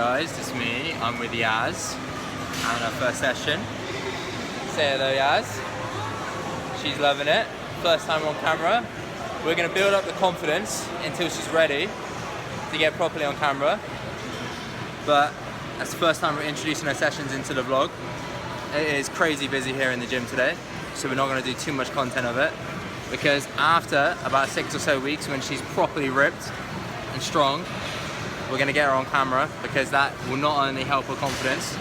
guys, it's me. I'm with Yaz on our first session. Say hello, Yaz. She's loving it. First time on camera. We're going to build up the confidence until she's ready to get properly on camera. But that's the first time we're introducing our sessions into the vlog. It is crazy busy here in the gym today, so we're not going to do too much content of it, because after about 6 or so weeks, when she's properly ripped and strong, we're going to get her on camera, because that will not only help her confidence,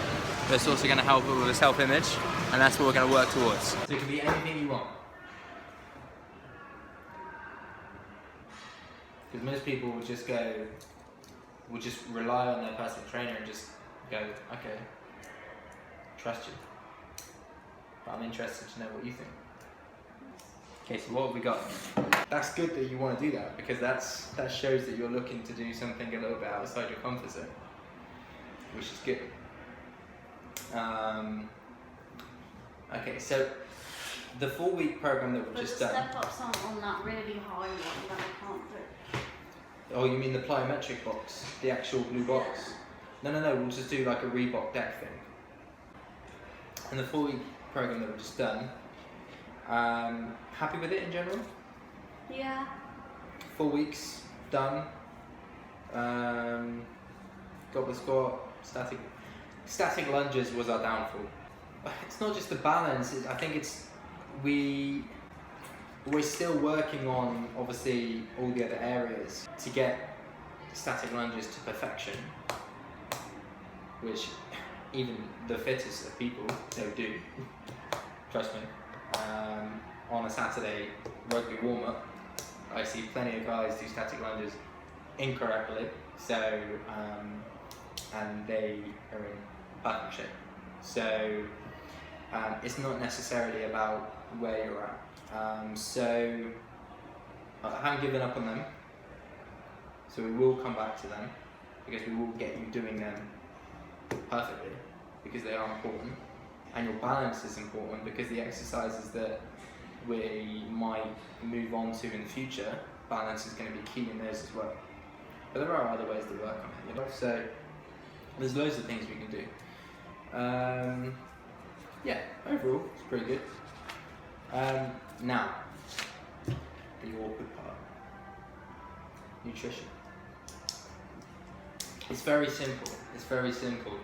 but it's also going to help her with her self-image, and that's what we're going to work towards. So it can be anything you want. Because most people will just rely on their personal trainer and just go, okay, trust you. But I'm interested to know what you think. Okay, so what have we got? That's good that you want to do that, because that shows that you're looking to do something a little bit outside your comfort zone, which is good. Okay, so the 4-week program that we've just done. Step ups on that really high one that I can't do. Oh, you mean the plyometric box, the actual blue box? No, we'll just do like a Reebok deck thing. And the 4-week program that we've just done. Happy with it in general? Yeah. 4 weeks done. Goblet squat, static lunges was our downfall. It's not just the balance. I think we're still working on obviously all the other areas to get static lunges to perfection, which even the fittest of people don't do. Trust me. On a Saturday rugby warm-up, I see plenty of guys do static lunges incorrectly, so and they are in perfect shape. So it's not necessarily about where you're at. So I haven't given up on them, so we will come back to them, because we will get you doing them perfectly, because they are important. And your balance is important, because the exercises that we might move on to in the future, balance is going to be key in those as well. But there are other ways to work on it, you know? So there's loads of things we can do. Yeah, overall it's pretty good. Now, the awkward part. Nutrition. It's very simple. It's very simple.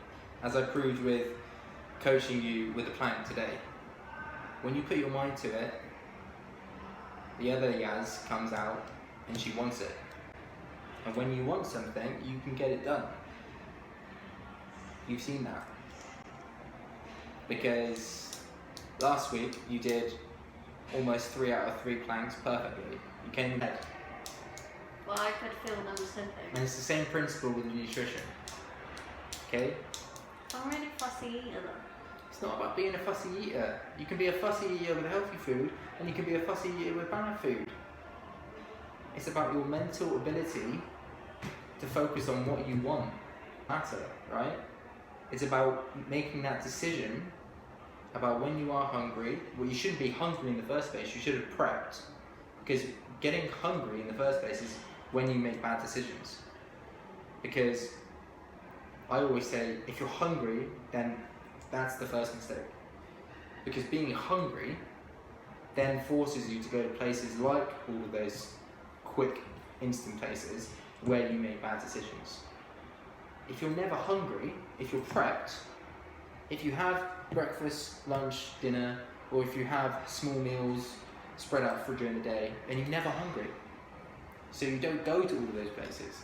As I proved with coaching you with a plank today. When you put your mind to it, the other Yaz comes out and she wants it. And when you want something, you can get it done. You've seen that. Because last week you did almost 3 out of 3 planks perfectly. You came in head. Well, I could feel them slipping. And it's the same principle with nutrition. Okay? I'm really fussy eater though. It's not about being a fussy eater. You can be a fussy eater with healthy food, and you can be a fussy eater with bad food. It's about your mental ability to focus on what you want. Matter, right? It's about making that decision about when you are hungry. Well, you shouldn't be hungry in the first place. You should have prepped, because getting hungry in the first place is when you make bad decisions. Because I always say, if you're hungry, then that's the first mistake. Because being hungry then forces you to go to places like all of those quick, instant places where you make bad decisions. If you're never hungry, if you're prepped, if you have breakfast, lunch, dinner, or if you have small meals spread out for during the day, then you're never hungry. So you don't go to all of those places.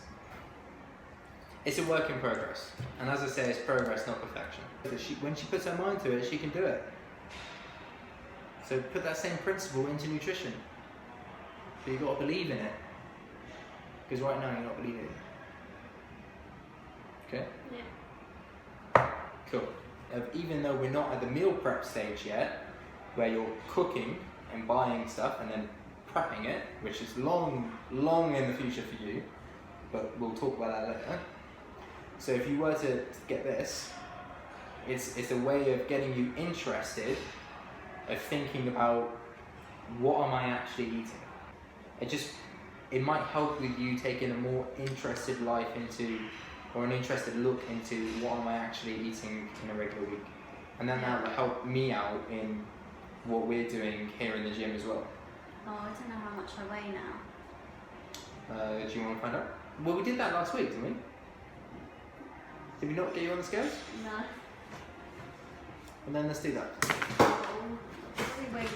It's a work in progress, and as I say, it's progress, not perfection. When she puts her mind to it, she can do it. So put that same principle into nutrition. But you've got to believe in it, because right now you're not believing it. Okay? Yeah. Cool. Even though we're not at the meal prep stage yet, where you're cooking and buying stuff and then prepping it, which is long in the future for you, but we'll talk about that later. So if you were to get this, it's a way of getting you interested, of thinking about, what am I actually eating? It might help with you taking a more interested life into or an interested look into what am I actually eating in a regular week. And then that will help me out in what we're doing here in the gym as well. Oh, I don't know how much I weigh now. Do you want to find out? Well, we did that last week, didn't we? Did we not get you on the scales? No. And then let's do that. Oh, probably weigh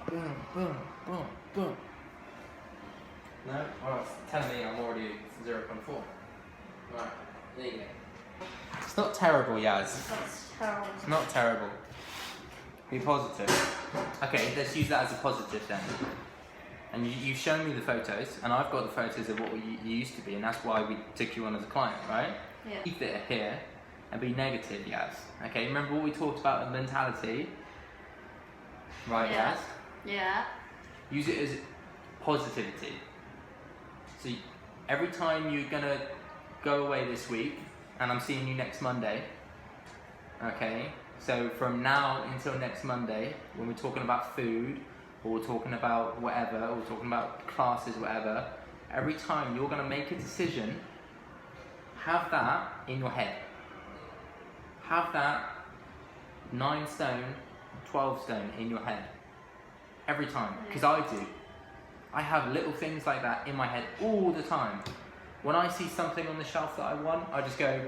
Boom, boom, boom, boom. No? Oh, it's telling me I'm already 0.4. Right, there you go. It's not terrible, Yaz. That's terrible. It's not terrible. Be positive. Okay, let's use that as a positive then. And you've shown me the photos, and I've got the photos of what you used to be, and that's why we took you on as a client, right? Yeah. Keep it here and be negative, Yaz. Okay, remember what we talked about in mentality? Right, Yeah. Yaz? Yeah. Use it as positivity. So every time you're gonna go away this week, and I'm seeing you next Monday, okay? So from now until next Monday, when we're talking about food, or we're talking about whatever, or we're talking about classes, whatever, every time you're gonna make a decision, have that in your head. Have that 9 stone, 12 stone in your head. Every time, because I do. I have little things like that in my head all the time. When I see something on the shelf that I want, I just go,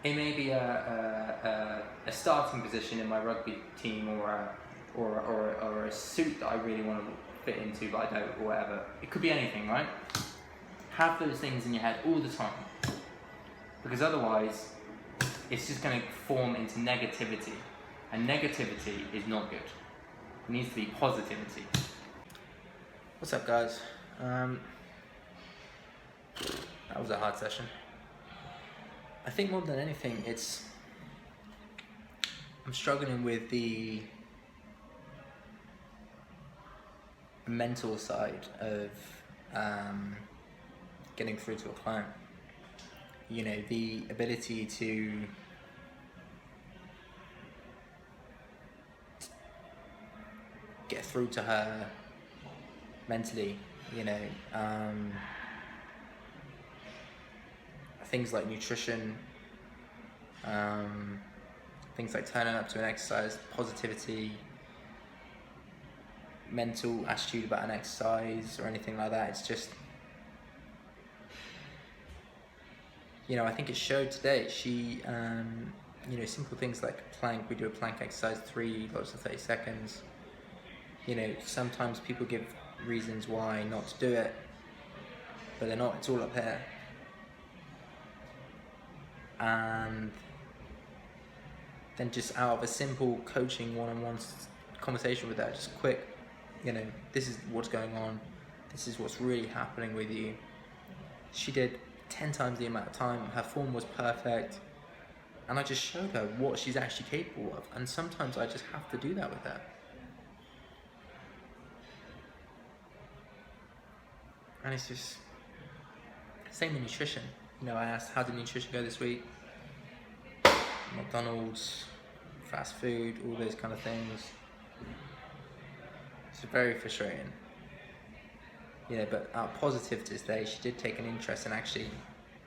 it may be a starting position in my rugby team, or a suit that I really want to fit into but I don't, or whatever. It could be anything, right? Have those things in your head all the time. Because otherwise, it's just going to form into negativity. And negativity is not good. It needs to be positivity. What's up, guys? That was a hard session. I think more than anything, I'm struggling with the mental side of getting through to a client. You know, the ability to get through to her mentally, you know, things like nutrition, things like turning up to an exercise, positivity, mental attitude about an exercise or anything like that. It's just, you know, I think it showed today. She, you know, simple things like plank, we do a plank exercise, 3 lots of 30 seconds. You know, sometimes people give reasons why not to do it, but they're not, it's all up here. And then just out of a simple coaching one-on-one conversation with her, just quick, you know, this is what's going on, this is what's really happening with you. She did 10 times the amount of time, her form was perfect, and I just showed her what she's actually capable of. And sometimes I just have to do that with her. And it's just, same with nutrition. You know, I asked, how did nutrition go this week? McDonald's, fast food, all those kind of things. It's very frustrating. You know, but our positive today, she did take an interest in actually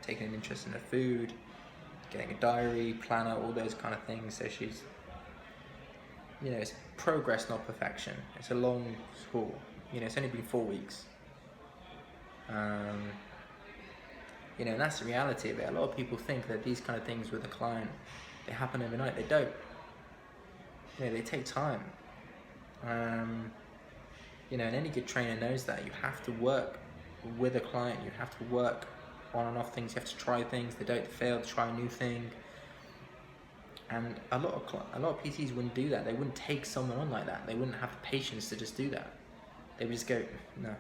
taking an interest in her food, getting a diary, planner, all those kind of things. So she's, you know, it's progress, not perfection. It's a long haul. You know, it's only been 4 weeks. You know, and that's the reality of it. A lot of people think that these kind of things with a client, they happen overnight. They don't. You know, they take time. You know, and any good trainer knows that. You have to work with a client. You have to work on and off things. You have to try things. They don't fail to try a new thing. And a lot of PTs wouldn't do that. They wouldn't take someone on like that. They wouldn't have the patience to just do that. They would just go, no.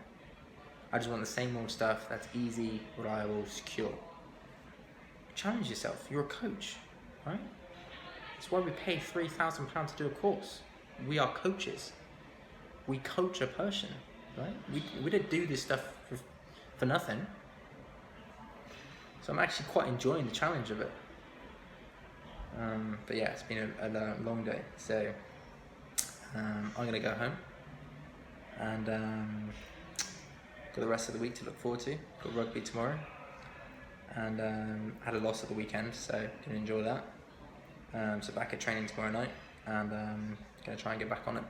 I just want the same old stuff that's easy, reliable, secure. Challenge yourself. You're a coach, right? That's why we pay £3,000 to do a course. We are coaches. We coach a person, right? We don't do this stuff for nothing. So I'm actually quite enjoying the challenge of it. But yeah, it's been a long day. So I'm gonna go home and got the rest of the week to look forward to. Got rugby tomorrow, and had a loss at the weekend, so can enjoy that. So back at training tomorrow night, and gonna try and get back on it.